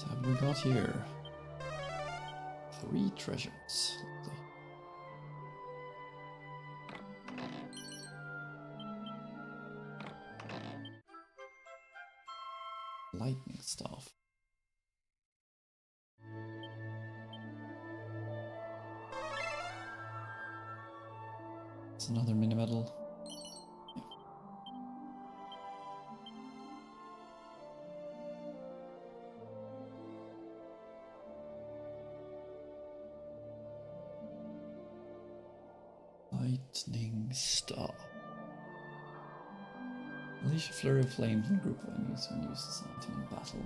What have we got here? 3 treasures. Lightning staff. It's another mini medal. Yeah. Lightning staff. Unleash a flurry of flames on a group of enemies when used as an item in battle.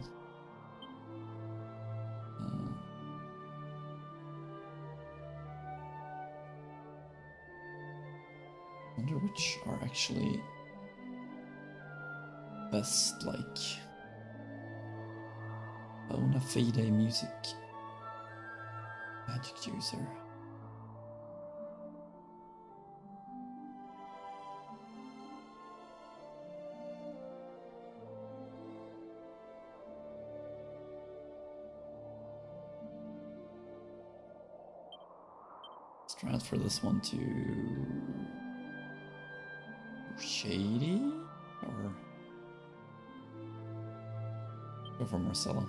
I wonder which are actually best, like bona fide music, magic user. Let's transfer this one to Shady, or go for Marcella.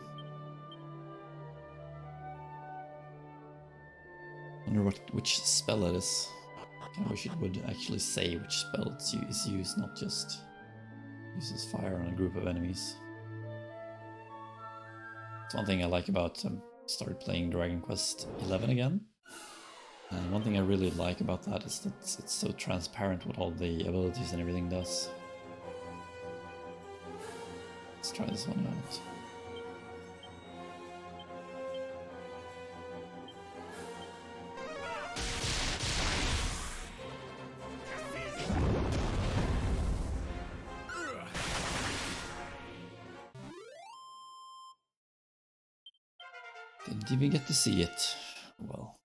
Wonder which spell it is. I wish it would actually say which spell is used, not just uses fire on a group of enemies. It's one thing I like about started playing Dragon Quest XI again. And one thing I really like about that is that it's so transparent what all the abilities and everything does. Let's try this one out. Didn't even get to see it. Well.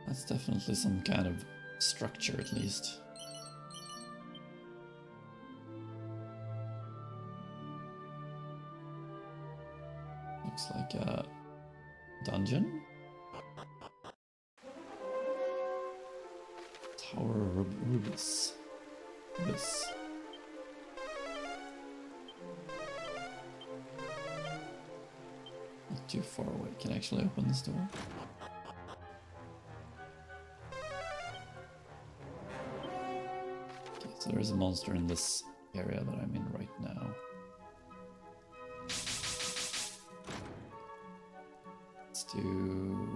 That's definitely some kind of structure, at least. Looks like a dungeon? Tower of Rubis. Not too far away. Can I actually open this door? Okay, so there's a monster in this area that I'm in right now. Let's do...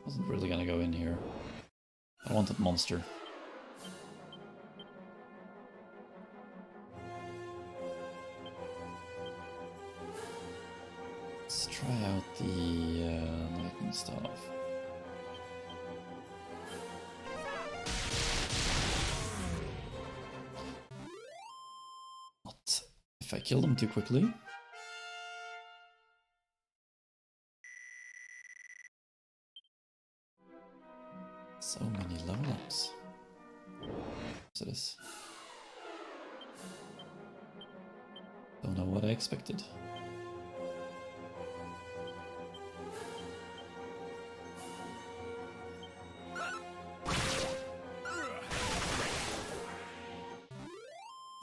Wasn't really gonna go in here. I want that monster. Let's try out the lightning staff. Not if I kill them too quickly. So many level ups. What's this? Don't know what I expected.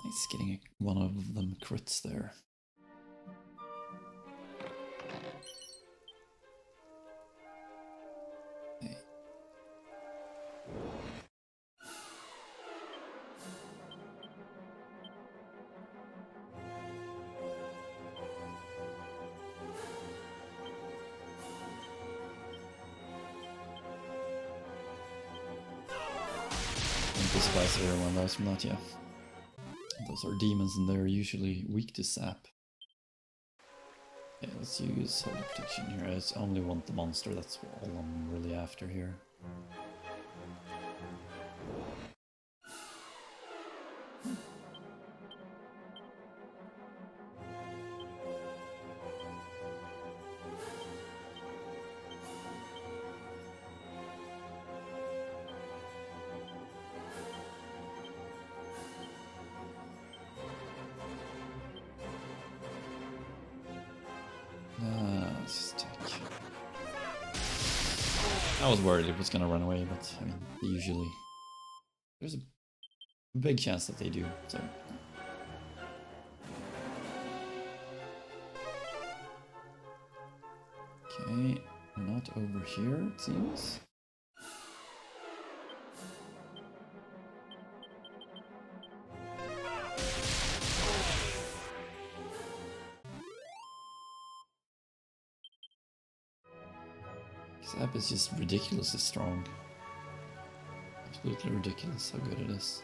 Nice, getting one of them crits there. Despise everyone else from that, yeah. Those are demons and they're usually weak to sap. Okay, let's use Holy Protection here. I just only want the monster, that's all I'm really after here. I was worried it was gonna run away, but I mean, usually there's a big chance that they do, so. Okay, not over here, it seems. This app is just ridiculously strong. Absolutely ridiculous how good it is.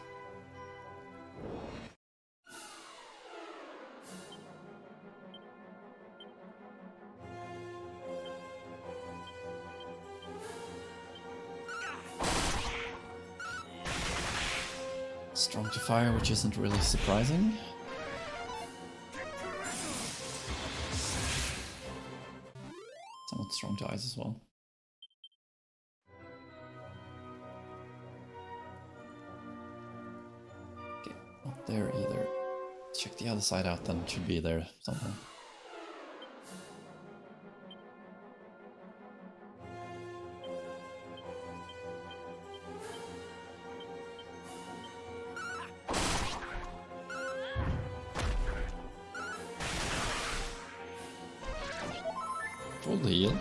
Strong to fire, which isn't really surprising. Somewhat strong to ice as well. Okay, not there either. Check the other side out, then it should be there somewhere. Full heal.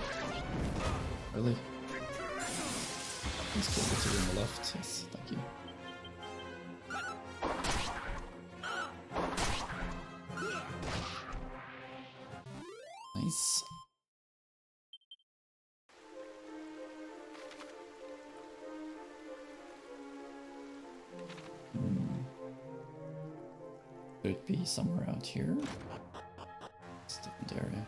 Really? Let's kill the two on the left. Yes, thank you. Nice. Could it be somewhere out here? It's a different area.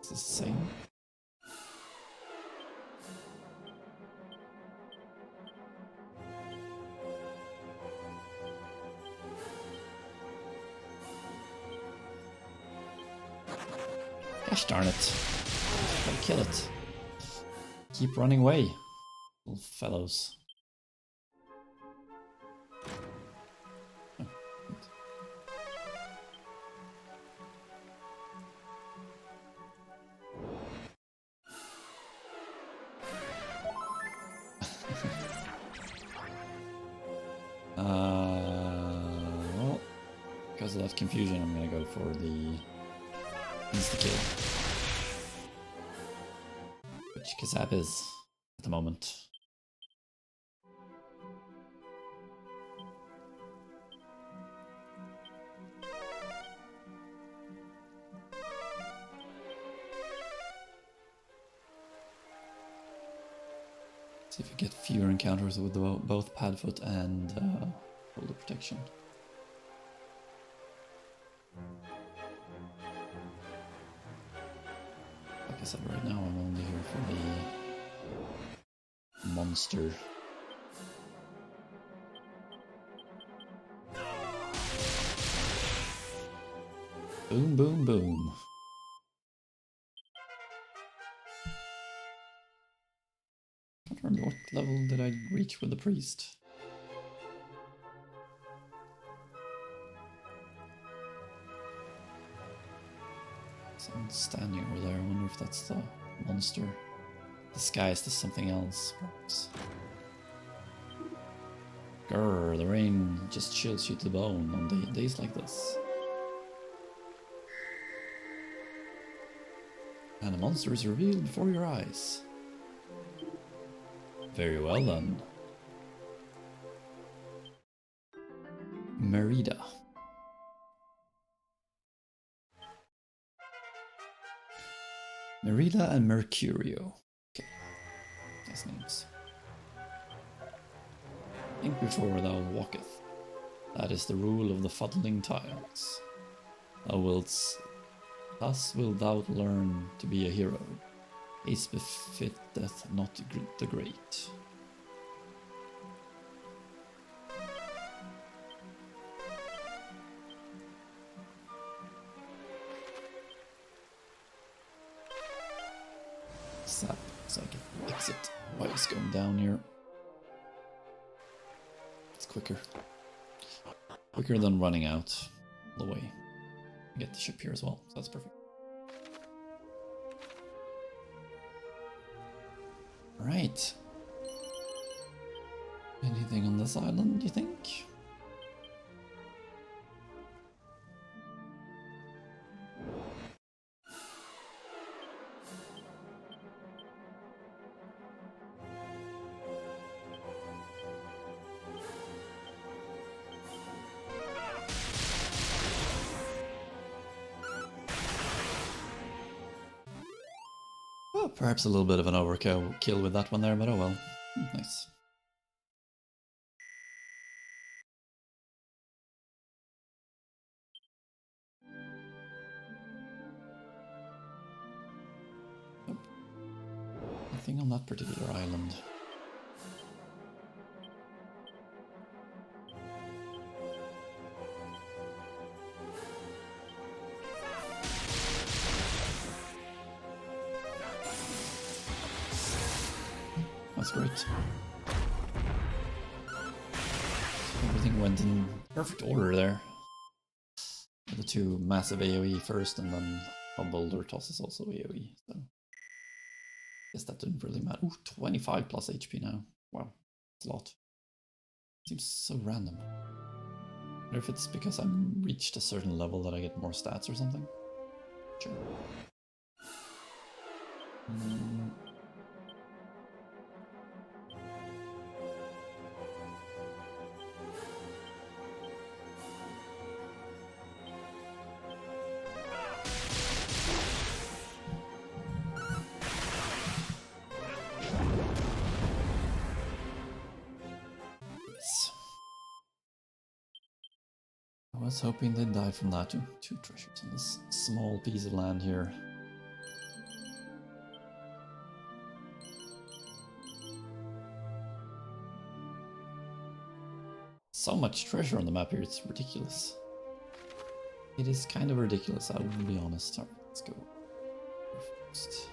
Is this the same? Gosh darn it. Gotta kill it. Keep running away, little fellows. Oh, well, because of that confusion, I'm gonna go for the insta-kill. Which Kazap is at the moment. See if we get fewer encounters with both Padfoot and Shoulder Protection. Like I said, right now I'm only here for the monster. Boom, boom, boom. I can't remember what level did I reach with the priest. Someone's standing over there. I wonder if that's the monster disguised as something else, perhaps. Grrr, the rain just chills you to the bone on days like this. And a monster is revealed before your eyes. Very well then. Merida. Merida and Mercurio. Okay, nice names. Think before thou walketh. That is the rule of the fuddling tiles. Thus wilt thou learn to be a hero. Haste befitteth not the great. Sap, so I can exit while he's going down here. It's quicker. Quicker than running out the way. Get the ship here as well, so that's perfect. Right. Anything on this island, do you think? Oh, perhaps a little bit of an overkill with that one there, but oh well. Nice. Nope. Nothing on that particular island. That's great. Everything went in perfect order there. The two massive AoE first, and then a boulder toss is also AoE. So guess that didn't really matter. Ooh, 25 plus HP now. Wow, that's a lot. Seems so random. I wonder if it's because I reached a certain level that I get more stats or something. Sure. I was hoping they'd die from that. Two treasures in this small piece of land here. So much treasure on the map here, it's ridiculous. It is kind of ridiculous, I will be honest. Alright, let's go first.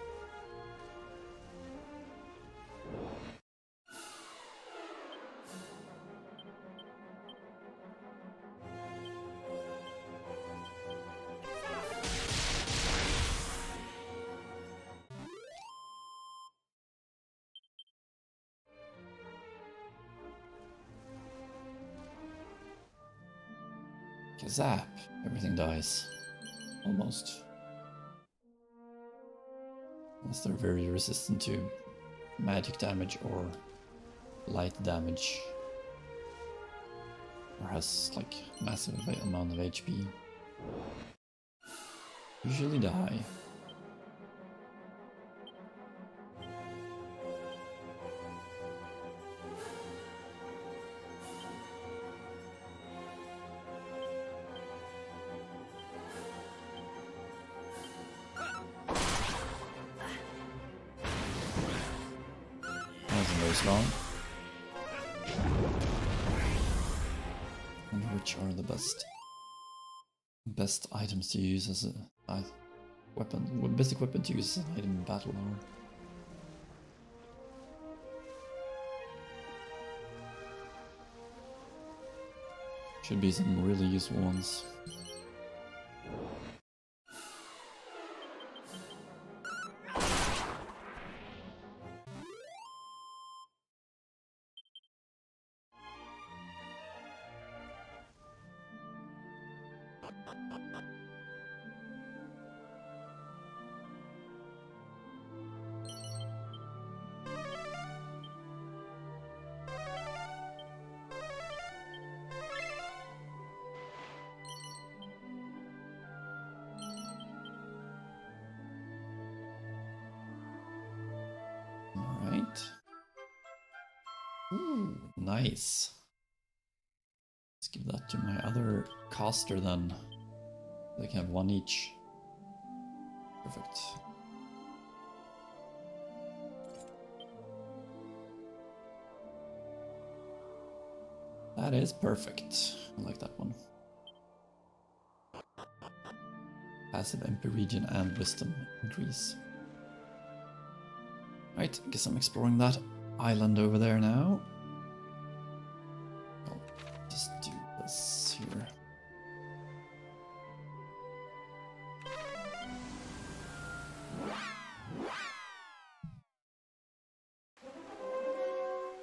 Zap! Everything dies. Almost. Unless they're very resistant to magic damage or light damage. Or has like massive amount of HP. Usually die. Long. And which are the best items to use as a weapon? Best equipment to use as an item in battle, or should be some really useful ones. Ooh, nice. Let's give that to my other caster then. They can have one each. Perfect. That is perfect. I like that one. Passive MP region and wisdom increase. Right, guess I'm exploring that island over there now. I'll just do this here.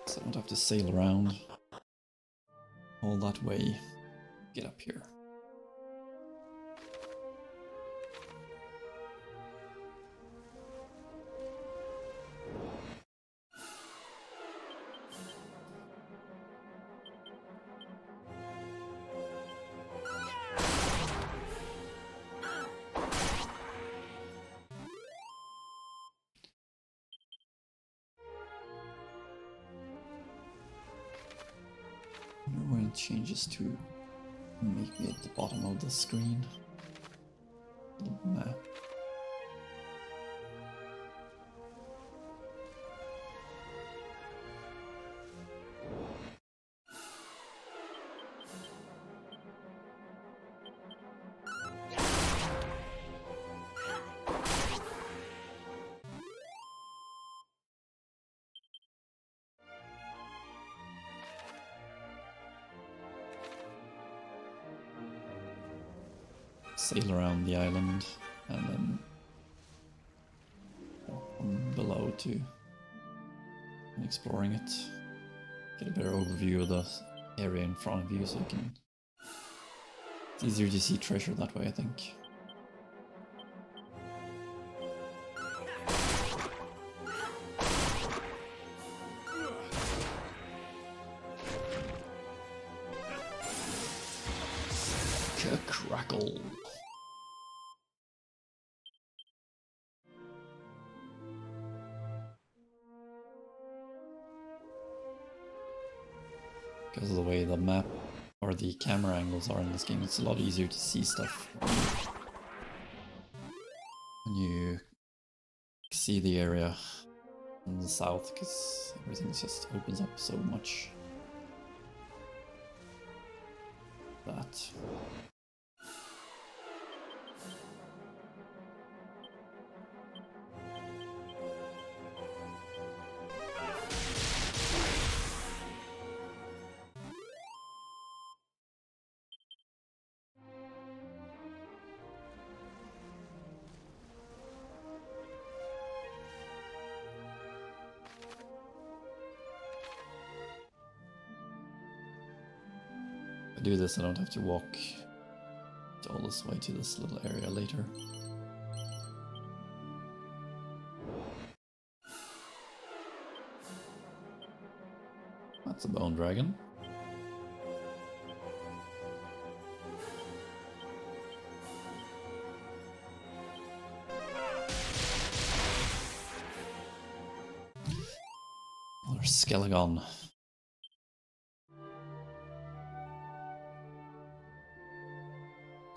So I don't have to sail around all that way. Get up here. When it changes to make me at the bottom of the screen. The map. Sail around the island and then from below to exploring it. Get a better overview of the area in front of you so you can... It's easier to see treasure that way, I think. Crackle. Because of the way the map or the camera angles are in this game, it's a lot easier to see stuff when you see the area in the south, because everything just opens up so much. That. If I do this, I don't have to walk all this way to this little area later. That's a bone dragon. Another skeleton.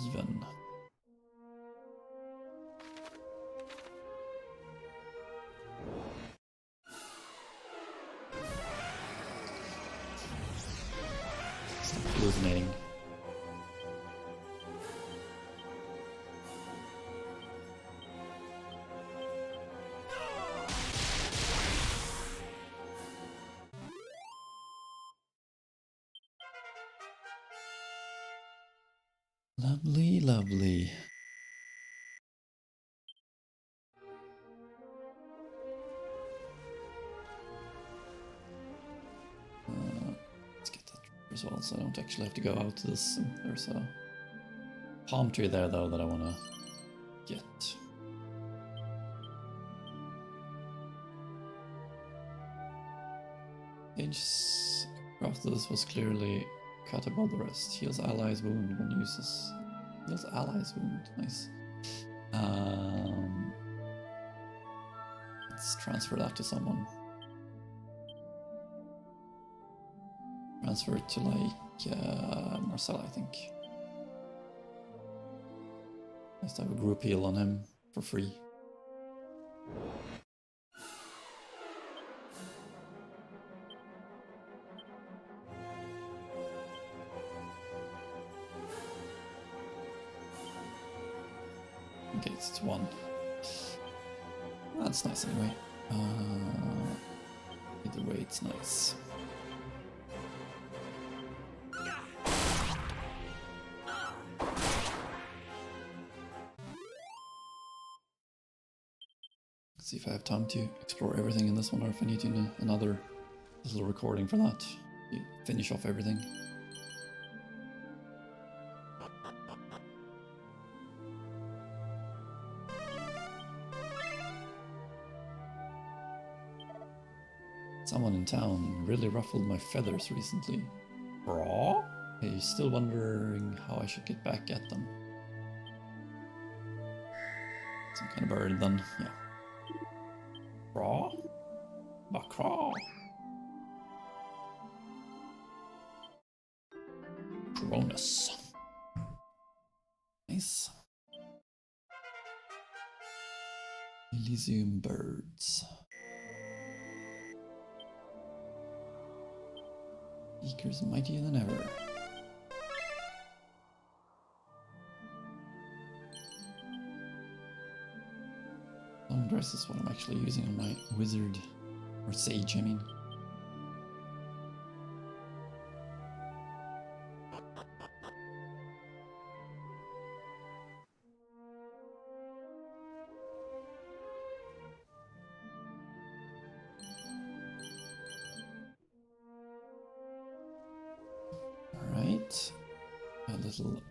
Even. Stop hallucinating. Lovely, lovely. Let's get that as well, so I don't actually have to go out to this. There's a palm tree there, though, that I want to get. Ages after this was clearly cut above the rest. Heals allies wound when uses. Heals allies wound. Nice. Let's transfer that to someone. Transfer it to like Marcella, I think. Nice to have a group heal on him for free. Okay, it's one. That's nice anyway. Either way, it's nice. See if I have time to explore everything in this one, or if I need to another little recording for that. You finish off everything. Someone in town really ruffled my feathers recently. Bra? Are you still wondering how I should get back at them? Some kind of bird then, yeah. Bra? Bakra? Cronus. Nice. Elysium birds. Beakers mightier than ever. Long dress is what I'm actually using on my wizard, or sage, I mean. Alright, a little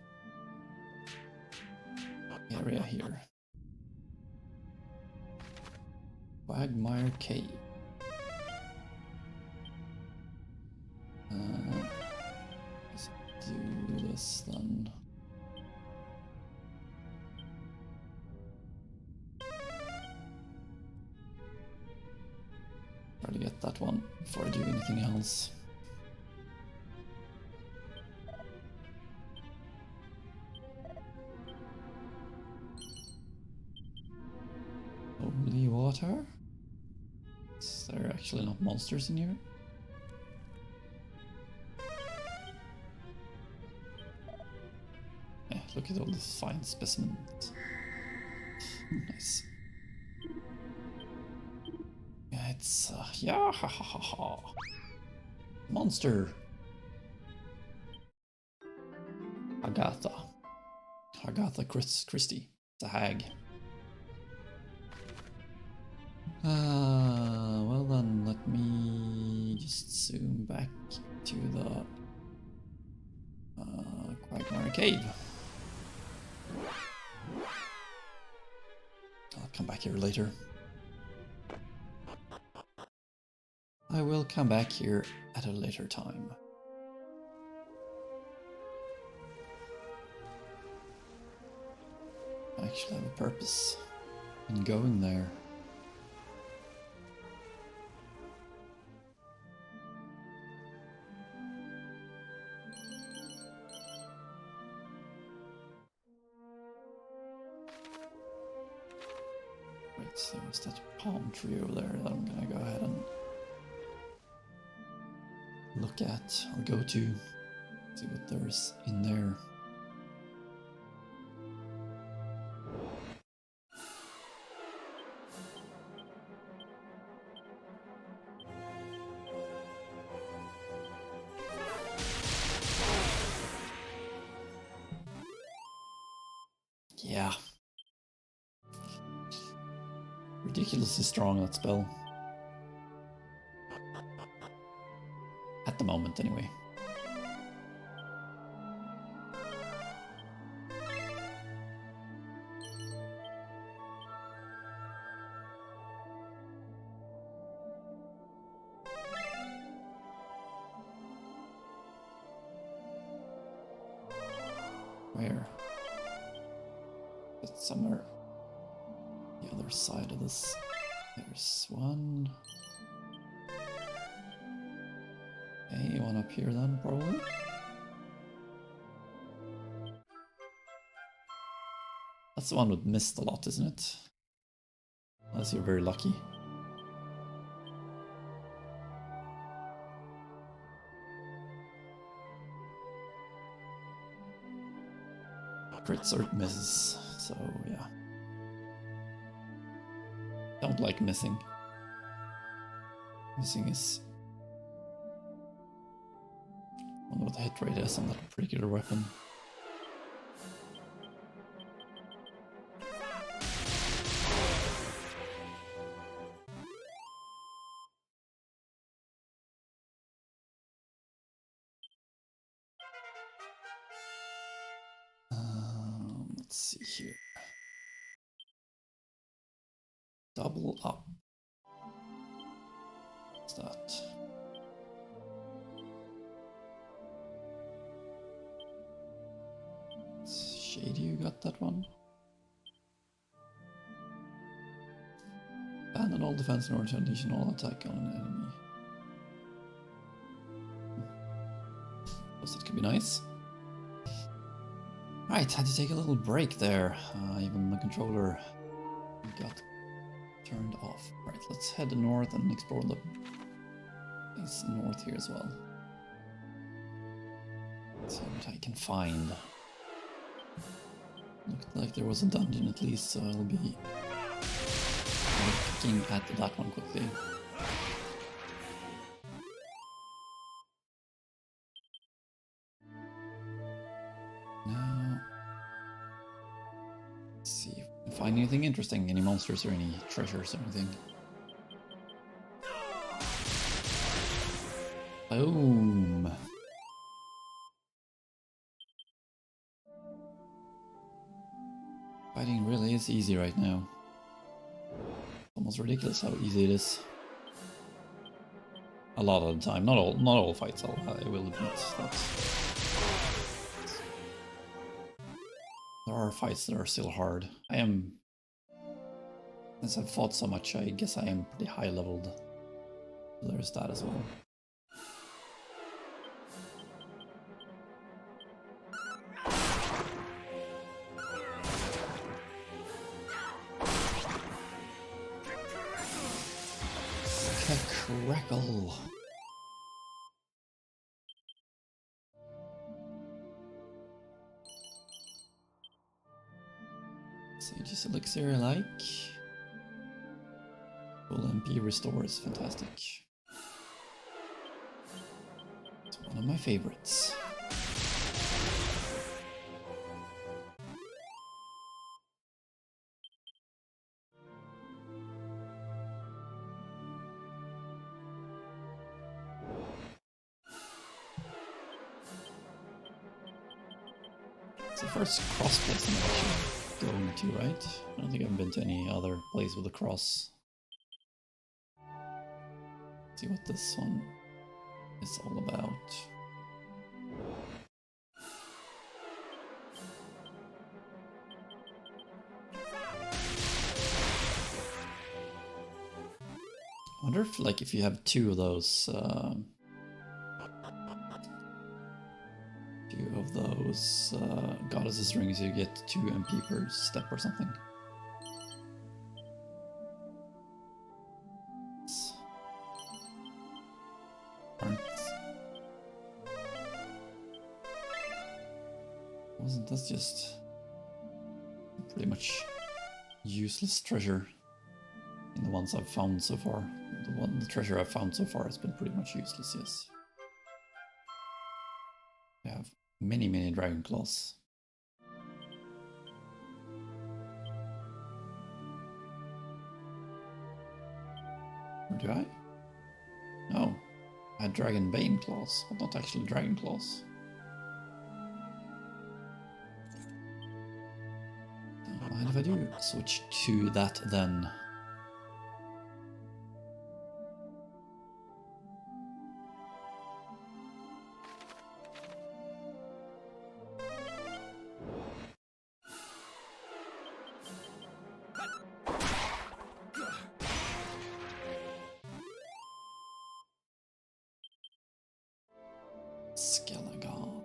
area here. Quagmire Cave. Let's do this then. Try to get that one before I do anything else. Holy water? Is there actually not monsters in here? Yeah, look at all these fine specimens. Nice. Yeah, it's yeah, ha ha ha ha. Monster. Agatha Christie. It's a hag. Well then, let me just zoom back to the Quagmire Cave. I'll come back here later. I will come back here at a later time. I actually have a purpose in going there. So there's that palm tree over there that I'm gonna go ahead and look at, or go to, see what there's in there. Yeah. Ridiculously strong, that spell. At the moment, anyway. Where? It's somewhere the other side of this. There's one. Okay, one up here then, probably. That's the one with missed a lot, isn't it? Unless you're very lucky. Crits or misses, so yeah. Don't like missing. Missing is... I wonder what the hit rate is on that particular weapon. Let's see here. Double up. What's that? Shady, you got that one? Abandon all defense in order to unleash an all attack on an enemy. That could be nice. Right, had to take a little break there. Even my controller got turned off. Right, let's head north and explore the place north here as well. Let's see what I can find. Looked like there was a dungeon at least, so I'll be looking at that one quickly. Now, let's see if we can find anything interesting, any monsters or any treasures or anything. Boom! Fighting really is easy right now. Almost ridiculous how easy it is. A lot of the time, not all fights. I will admit that. There are fights that are still hard. Since I've fought so much, I guess I am pretty high leveled. So there's that as well. Crackle. Sage's elixir I like. Full MP restore is fantastic. It's one of my favorites. It's the first cross place I'm actually going to, right? I don't think I've been to any other place with a cross. Let's see what this one is all about. I wonder if, like, if you have two of those goddesses rings, you get 2 MP per step or something. Wasn't that just pretty much useless treasure in the ones I've found so far? The treasure I've found so far has been pretty much useless, yes. I have many dragon claws. Or do I? No. I had dragon bane claws, but not actually dragon claws. Don't mind if I do switch to that then. Skelegon.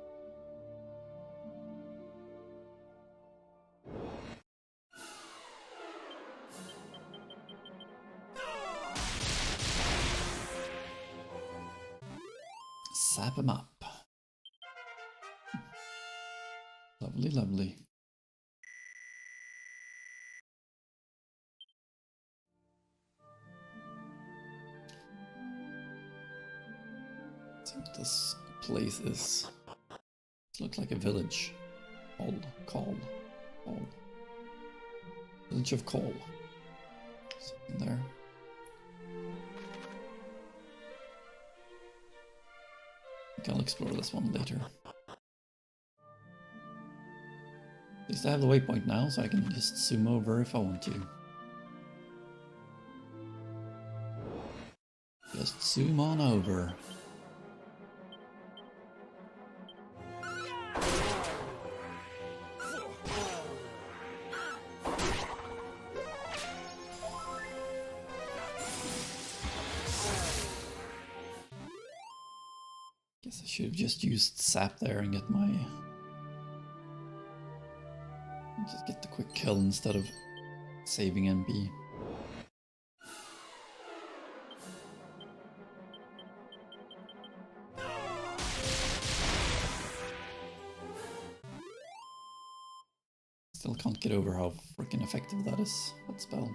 Sap him up. Lovely, lovely. Let's see what this place is. It looks like a village. Call. Village of Call. Something there. I think I'll explore this one later. least I have the waypoint now, so I can just zoom over if I want to. Just zoom on over. Guess I should have just used sap there and get my... just get the quick kill instead of saving MP. Still can't get over how freaking effective that is, that spell.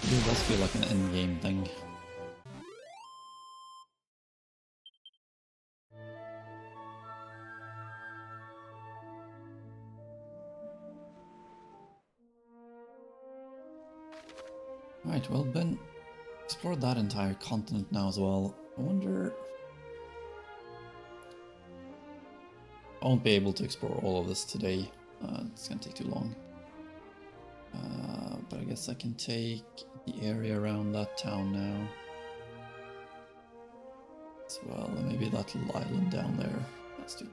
It does feel like an in-game thing. Right, well, Ben explored that entire continent now as well. I wonder... I won't be able to explore all of this today. It's gonna take too long. But I guess I can take the area around that town now as well, and maybe that little island down there. Let's do.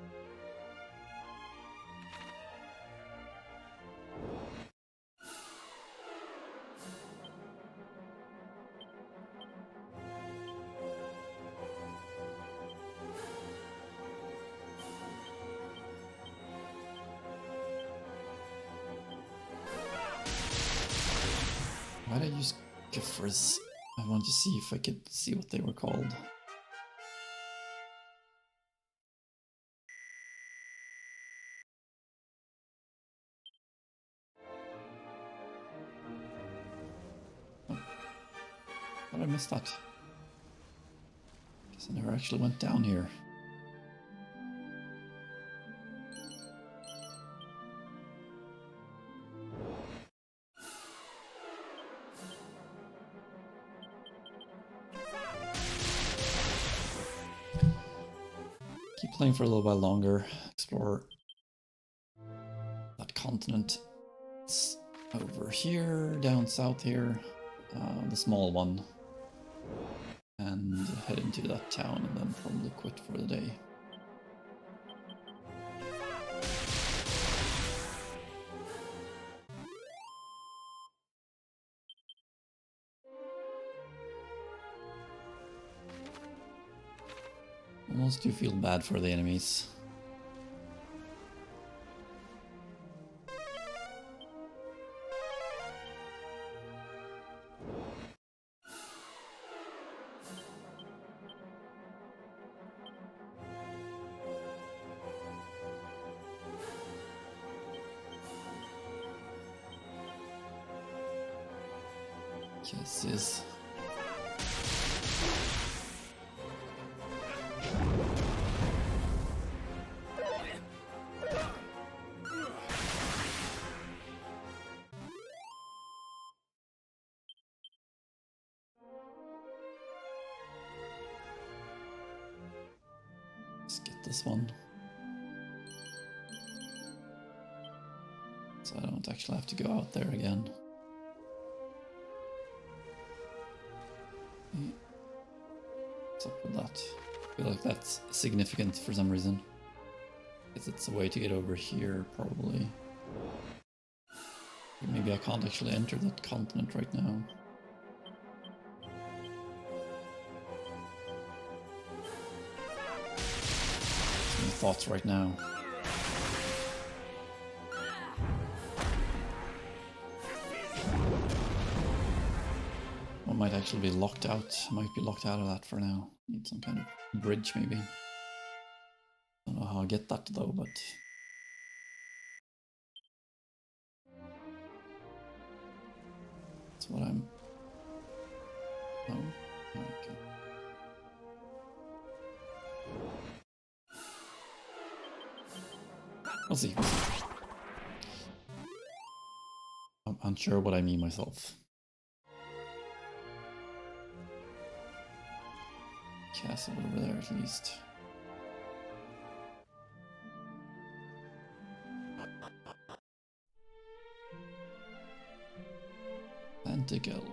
Why'd I use Giffers? I wanted to see if I could see what they were called. Oh. How did I miss that? Guess I never actually went down here. Keep playing for a little while longer, explore that continent. It's over here, down south here, the small one, and head into that town and then probably quit for the day. Almost do feel bad for the enemies. Yes. Let's get this one. So I don't actually have to go out there again. What's up with that? I feel like that's significant for some reason. Guess it's a way to get over here, probably. Maybe I can't actually enter that continent right now. Some thoughts right now. One might actually be locked out. Might be locked out of that for now. Need some kind of bridge, maybe. Don't know how I get that though, but that's what I'm. Oh, okay. We'll see. I'm unsure what I mean myself. castle over there at least. Antigal.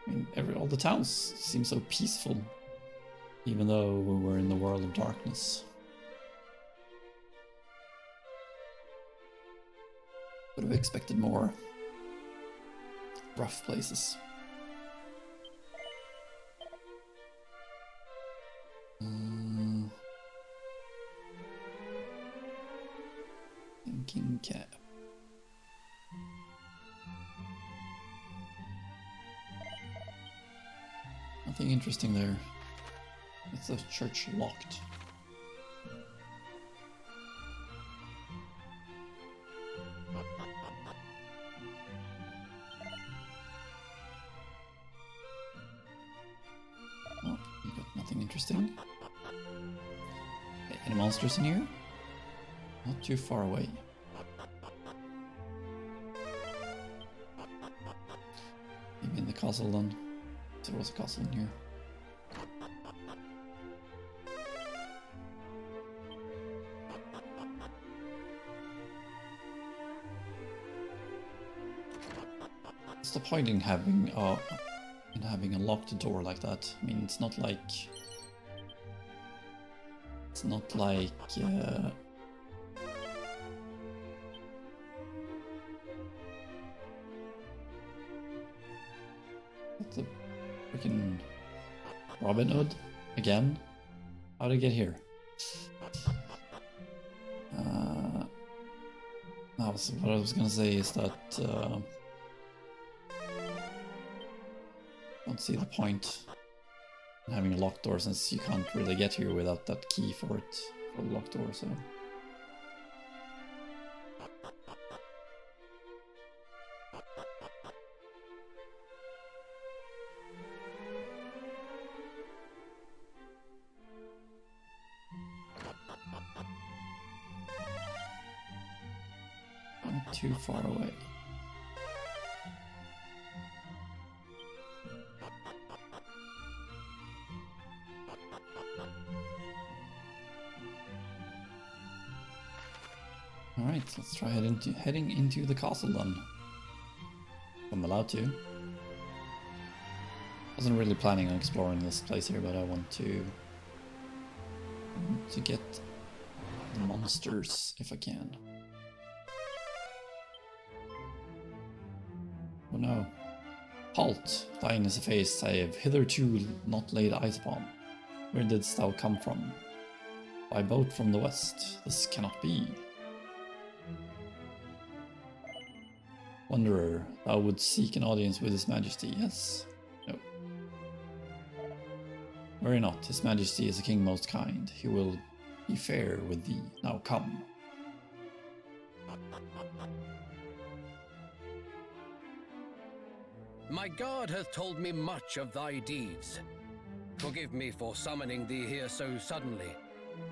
I mean, all the towns seem so peaceful, even though we're in the world of darkness. Would have expected more rough places. Thinking cap. Nothing interesting there. It's a church locked. Oh, you got nothing interesting. Okay, any monsters in here? Not too far away. Maybe in the castle then. There was a castle in here. What's the point in having a locked door like that? I mean, it's not like what's the freaking Robin Hood again? How'd I get here? What I was gonna say is that I don't see the point in having a locked door since you can't really get here without that key for the locked door. So. Not too far away. Alright, let's try heading into the castle then. If I'm allowed to. Wasn't really planning on exploring this place here, but I want to get the monsters if I can. Oh no. Halt! Thine is a face I have hitherto not laid eyes upon. Where didst thou come from? By boat from the west. This cannot be. Wanderer, thou wouldst seek an audience with His Majesty, yes? No. Worry not, His Majesty is a king most kind. He will be fair with thee. Now come. My guard hath told me much of thy deeds. Forgive me for summoning thee here so suddenly,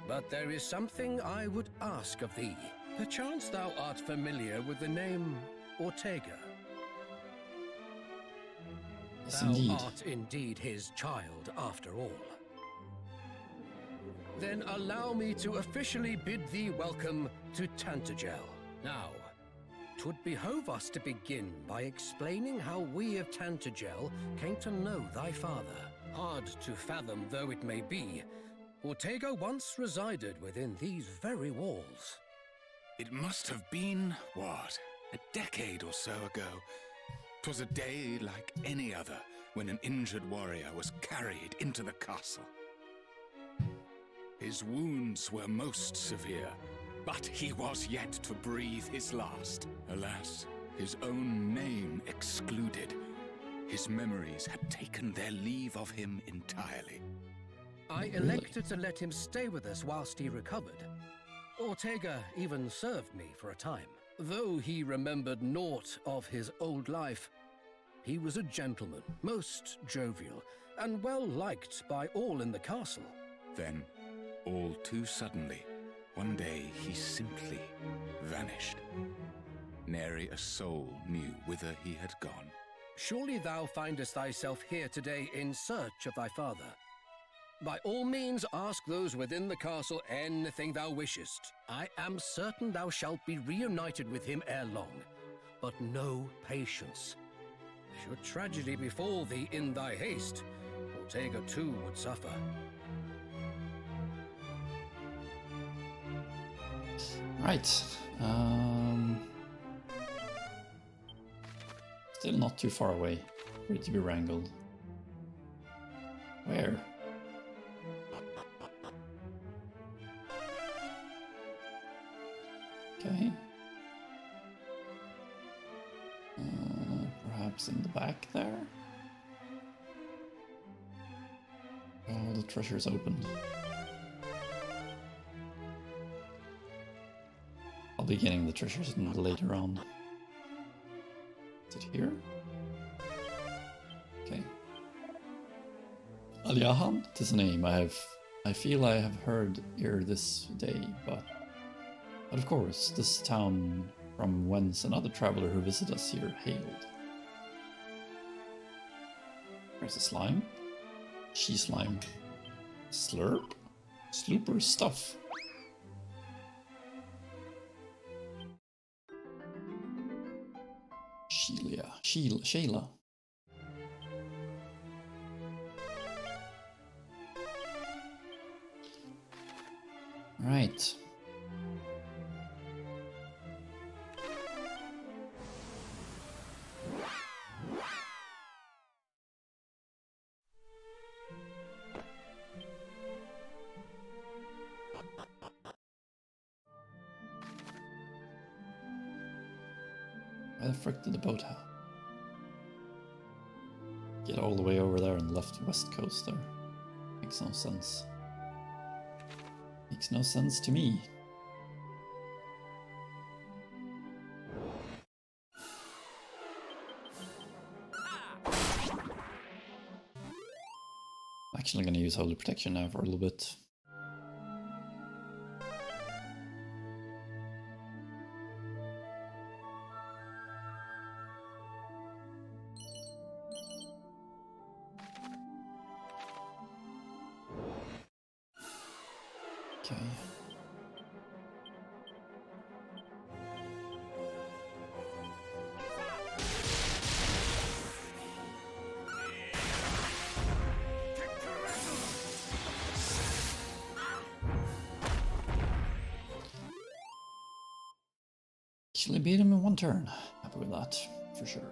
but there is something I would ask of thee. Perchance thou art familiar with the name Ortega. Yes, Thou indeed. art indeed his child, after all. Then allow me to officially bid thee welcome to Tantagel. Now, 'twould behove us to begin by explaining how we of Tantagel came to know thy father. Hard to fathom though it may be, Ortega once resided within these very walls. It must have been, what, a decade or so ago. 'Twas a day like any other when an injured warrior was carried into the castle. His wounds were most severe, but he was yet to breathe his last. Alas, his own name excluded. His memories had taken their leave of him entirely. I elected to let him stay with us whilst he recovered. Ortega even served me for a time. Though he remembered naught of his old life, he was a gentleman, most jovial, and well liked by all in the castle. Then, all too suddenly, one day he simply vanished. Nary a soul knew whither he had gone. Surely thou findest thyself here today in search of thy father. By all means, ask those within the castle anything thou wishest. I am certain thou shalt be reunited with him ere long. But know patience. Should tragedy befall thee in thy haste, Ortega too would suffer. Right. Still not too far away for it to be wrangled. Where? Okay. Perhaps in the back there? Oh, the treasure's opened. I'll be getting the treasures later on. Is it here? Okay. Al-Yahan, 'tis a name I feel I have heard ere this day, but of course, this town from whence another traveler who visited us here hailed. There's a slime. She slime. Slurp? Slooper stuff. Sheila. Right. Why the frick did the boat get all the way over there and left west coast there? Makes no sense. Makes no sense to me. I'm actually gonna use Holy Protection now for a little bit. Okay. Actually beat him in one turn. Happy with that, for sure.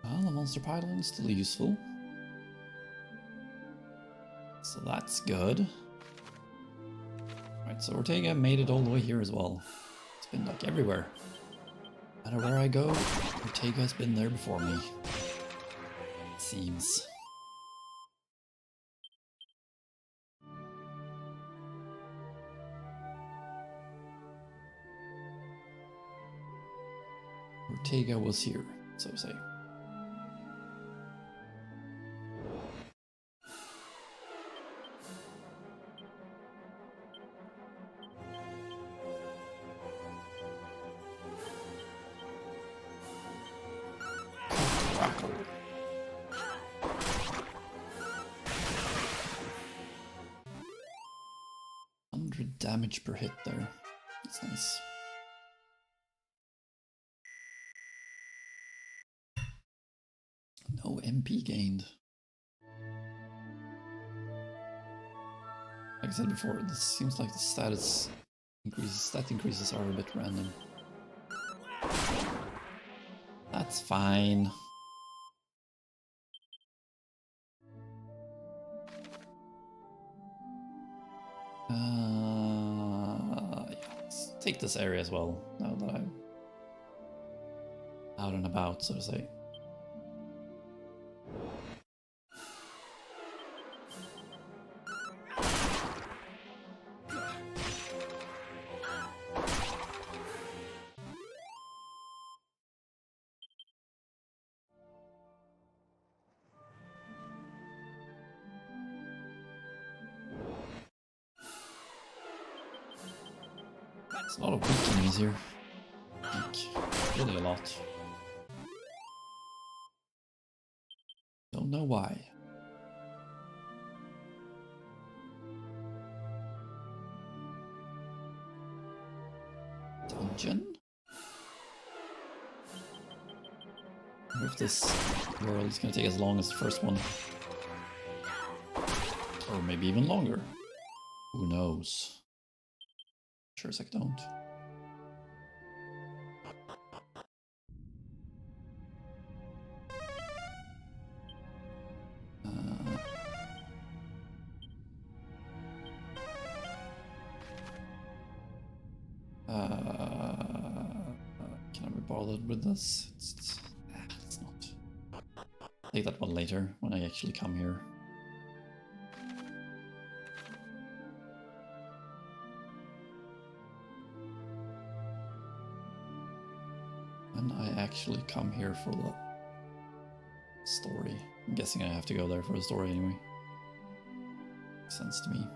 Well, the monster pylon is still useful. So that's good. Right, so Ortega made it all the way here as well. It's been like everywhere. No matter where I go, Ortega's been there before me. It seems. Ortega was here, so to say. Crackle. 100 damage per hit there. That's nice. No MP gained. Like I said before, this seems like the stat increases are a bit random. That's fine. Yeah, let's take this area as well, now that I'm out and about, so to say. There's a lot of weak enemies here. Like, really a lot. Don't know why. Dungeon? I wonder if this world is going to take as long as the first one. Or maybe even longer. Who knows? Sure as I don't. Can I be bothered with this? It's not. Take that one later when I actually come here. When I actually come here for the story. I'm guessing I have to go there for the story anyway. Makes sense to me.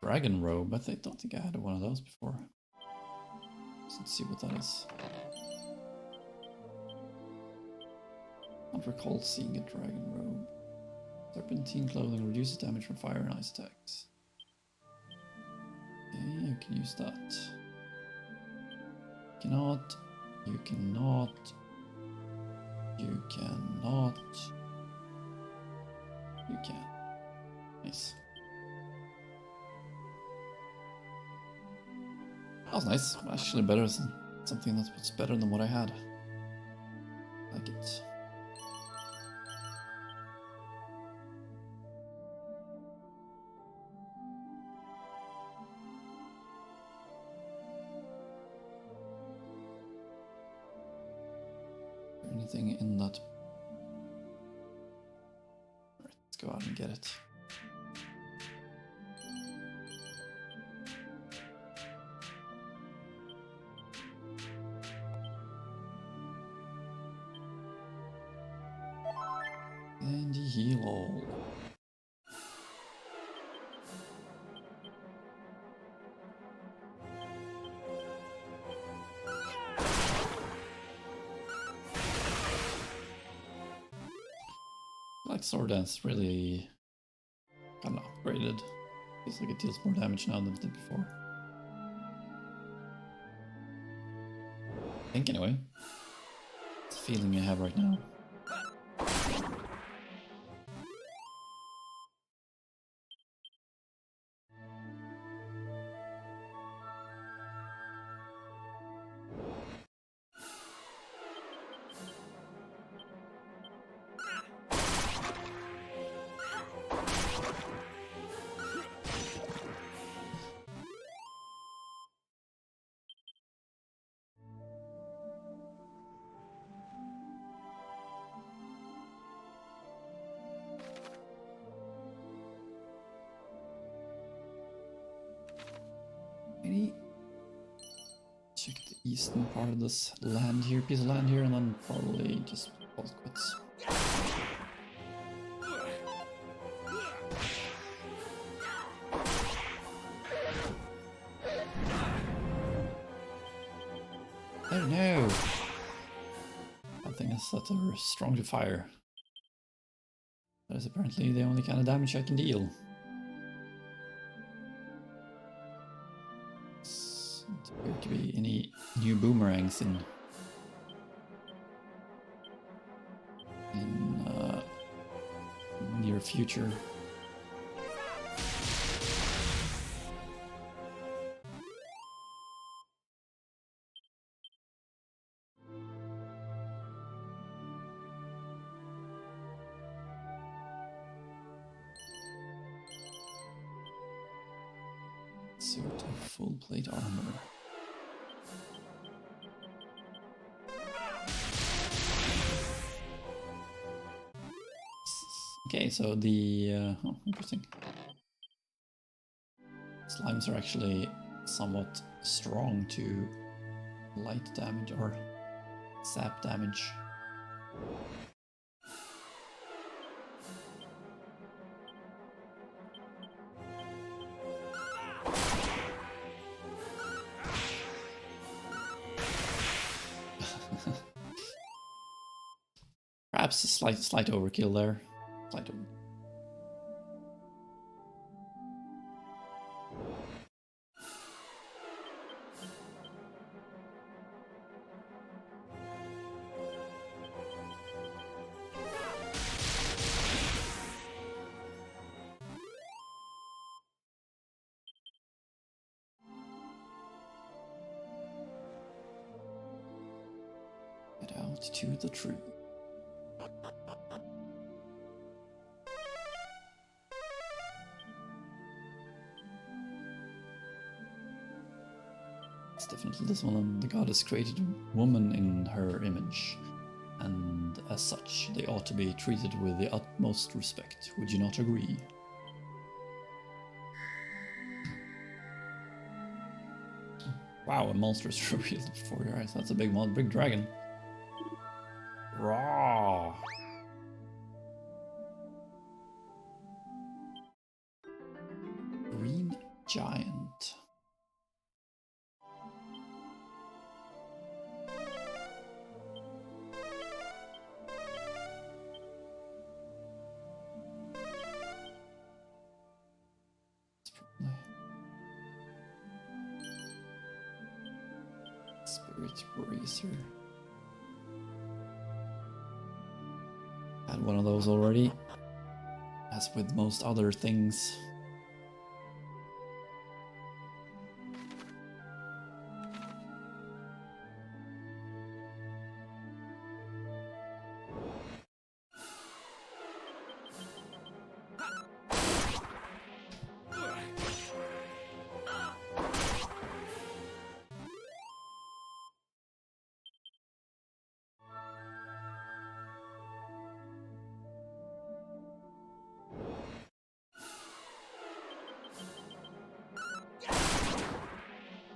Dragon robe, I don't think I had one of those before. Let's see what that is. I don't recall seeing a dragon robe. Serpentine clothing reduces damage from fire and ice attacks. Okay, you can use that. Cannot. You cannot. You cannot. You can. Nice. That was nice. Actually better than something that's better than what I had. Like it. Anything in that? Alright, let's go out and get it. And heal all. Like sword dance really kind of upgraded. Feels like it deals more damage now than it did before. I think anyway. It's a feeling I have right now. Maybe check the eastern part of this land here, piece of land here, and then probably just call it quits. Oh no! That thing is that they're strong to fire. That is apparently the only kind of damage I can deal. Doesn't appear to be any new boomerangs in near future. Suit of full plate armor. Okay, so the oh, interesting. Slimes are actually somewhat strong to light damage or sap damage. Perhaps a slight overkill there. Slight over Get out to the tree. It's definitely this one, and the goddess created a woman in her image, and as such, they ought to be treated with the utmost respect. Would you not agree? Wow, a monster is revealed before your eyes. That's a big big dragon. Raw. Green giant. Spirit Bracer. Had one of those already. As with most other things.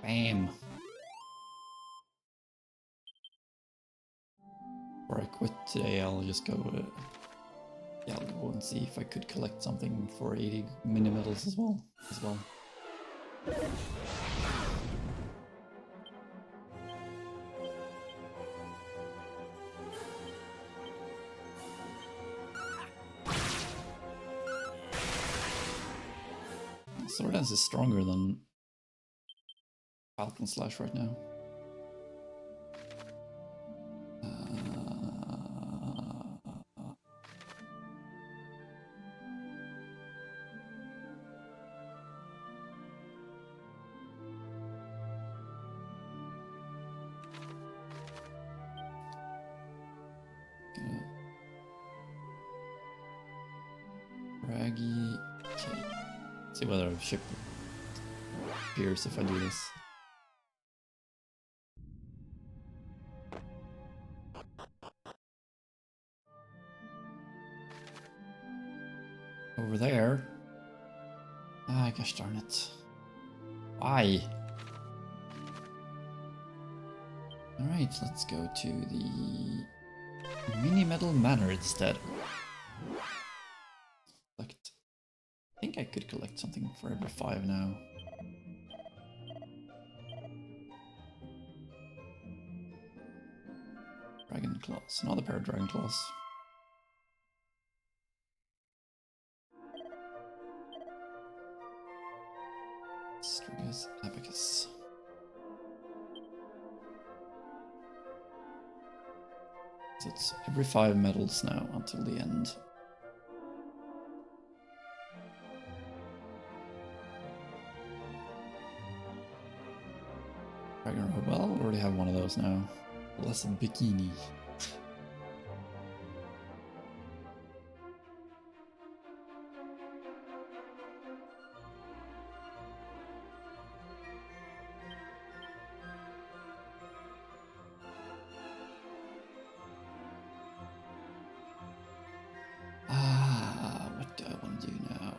Bam. Before I quit today, I'll just go. Yeah, I'll go and see if I could collect something for 80 mini medals as well. Sword Dance is stronger than Falcon Slash right now. Raggy. Okay. See whether a ship appears if I do this. Over there. Ah, gosh darn it. Why? Alright, let's go to the Mini Metal Manor instead. Collect. I think I could collect something for every 5 now. Dragon Claws. Another pair of Dragon Claws. Strigus Abacus. So it's every 5 medals now until the end. Dragon Road. Well, I already have one of those now. Less a bikini. What do I want to do now?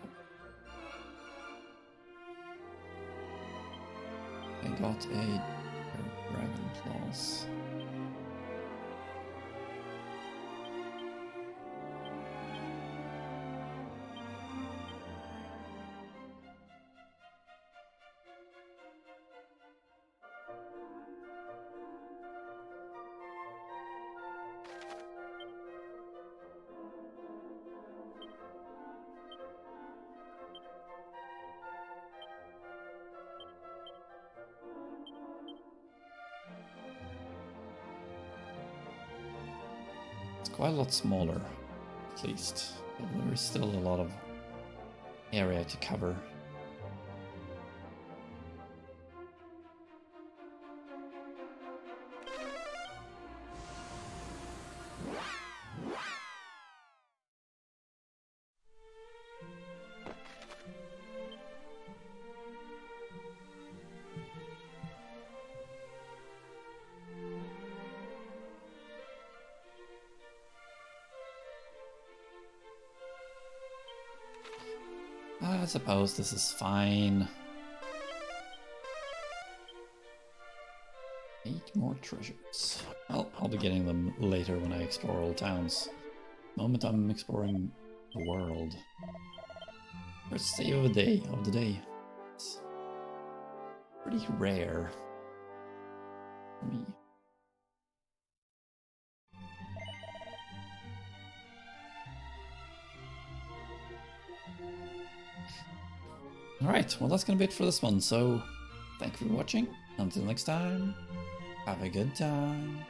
I got a Dragon claws. Quite a lot smaller, at least. But there's still a lot of area to cover. I suppose this is fine. 8 more treasures. Well, I'll be getting them later when I explore all towns. The moment I'm exploring the world. First save of the day. It's pretty rare for me. Alright, well that's gonna be it for this one, so thank you for watching. Until next time, have a good time.